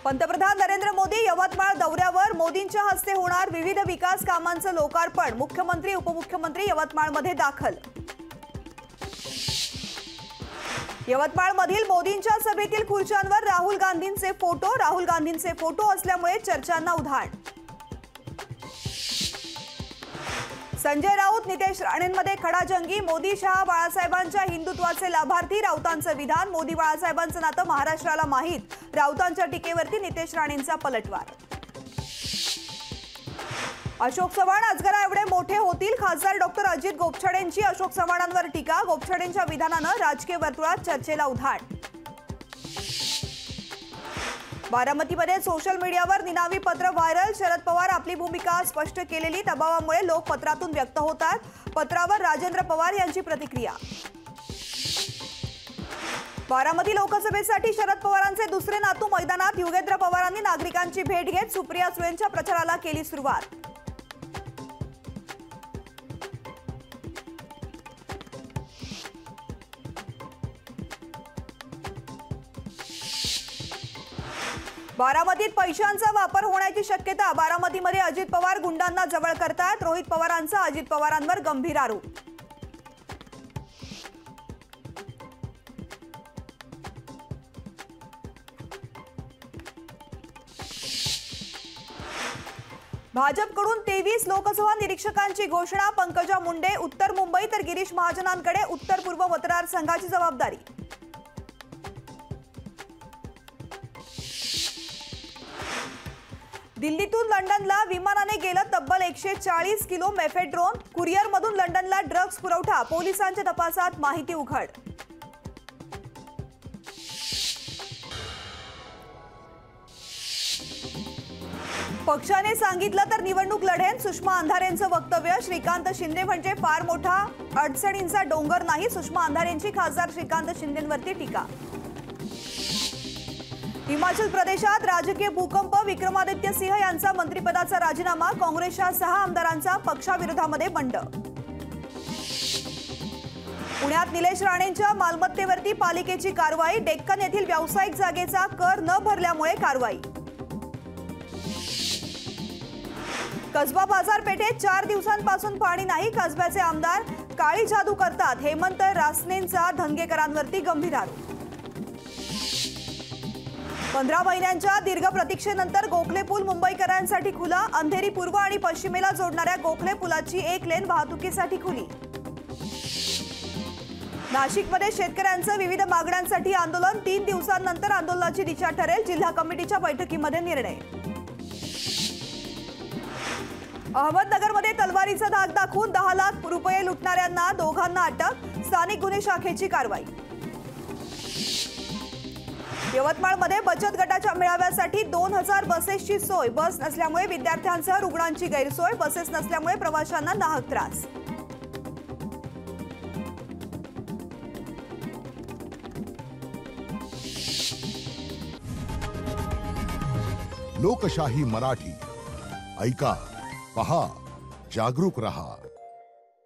पंतप्रधान नरेंद्र मोदी यवतमाळ दौऱ्यावर मोदींच्या हस्ते होणार विविध विकास कामांचं लोकार्पण। मुख्यमंत्री उपमुख्यमंत्री यवतमाळमध्ये दाखल। यवतमाळमधील मोदींच्या सभेतील खुर्च्यांवर राहुल गांधींचे फोटो असल्यामुळे चर्चांना उधाण। संजय राऊत नितेश राणेंमध्ये खडाजंगी। मोदी शहा बाळासाहेबांच्या हिंदुत्वाचे लाभार्थी। राऊतांचं विधान। मोदी बाळासाहेबांचं नातं महाराष्ट्राला माहीत। राऊतांच्या टीकेवरती नितेश राणेंचा पलटवार। अशोक चव्हाण अजगरा एवढे मोठे होतील। खासदार डॉक्टर अजित गोपछडेंची अशोक चव्हाणांवर टीका। गोपछडेंच्या विधानानं राजकीय वर्तुळात चर्चेला उधाण। बारामतीमध्ये सोशल मीडियावर निनावी पत्र व्हायरल। शरद पवार आपली भूमिका स्पष्ट केलेली दबावामुळे लोक पत्रातून व्यक्त होतात। पत्रावर राजेंद्र पवार यांची प्रतिक्रिया। बारामती लोकसभेसाठी शरद पवारांचे दुसरे नातू मैदानात। युगेंद्र पवारांनी नागरिकांची भेट घेत सुप्रिया सुळेंच्या प्रचाराला केली सुरुवात। बारामतीत पैशांचा वापर होण्याची शक्यता। बारामतीमध्ये अजित पवार गुंडांना जवळ करतात। रोहित पवारांचा अजित पवारांवर गंभीर आरोप। भाजपकडून 23 लोकसभा निरीक्षकांची घोषणा। पंकजा मुंडे उत्तर मुंबई तर गिरीश महाजनांकडे उत्तर पूर्व मतदारसंघाची जबाबदारी। दिल्लीतून लंडनला विमानाने गेलं तब्बल 140 किलो मेफेड्रोन। कुरिअरमधून लंडनला ड्रग्ज पुरवठा। पोलिसांच्या तपासात माहिती उघड। पक्षाने सांगितलं तर निवडणूक लढेन। सुषमा अंधारेंचं वक्तव्य। श्रीकांत शिंदे म्हणजे फार मोठा अडचणींचा डोंगर नाही। सुषमा अंधारेंची खासदार श्रीकांत शिंदेंवरती टीका। हिमाचल प्रदेशात राजकीय भूकंप। विक्रमादित्य सिंह यांचा मंत्रिपदाचा राजीनामा। काँग्रेसच्या 6 आमदारांचा पक्षाविरोधामध्ये बंड। पुण्यात निलेश राणेंच्या मालमत्तेवरती पालिकेची कारवाई। डेक्कन येथील व्यावसायिक जागेचा कर न भरल्यामुळे कारवाई। कसबा बाजारपेठेत 4 दिवसांपासून पाणी नाही। कसब्याचे आमदार काळी जादू करतात। हेमंत रासनेंचा धंगेकरांवरती गंभीर आरोप। 15 महिन्यांच्या दीर्घ प्रतीक्षेनंतर गोखले पूल मुंबईकरांसाठी खुला। अंधेरी पूर्व आणि पश्चिमेला जोडणाऱ्या गोखले पुलाची 1 लेन वाहतुकीसाठी खुली। नाशिकमध्ये शेतकऱ्यांचं विविध मागण्यांसाठी आंदोलन। 3 दिवसांनंतर आंदोलनाची दिशा ठरेल। जिल्हा कमिटीच्या बैठकीमध्ये निर्णय। अहमदनगरमध्ये तलवारीचा धाक दाखवून 10 लाख रुपये लुटणाऱ्यांना दोघांना अटक। स्थानिक गुन्हे शाखेची कारवाई। यवतमाळमध्ये बचत गटाच्या मेळाव्यासाठी 2000 बसेसची सोय। बस नसल्यामुळे विद्यार्थ्यांसह रुग्णांची गैरसोय। बसेस नसल्यामुळे प्रवाशांना नाहक त्रास। लोकशाही मराठी ऐका, पहा, जागरूक रहा।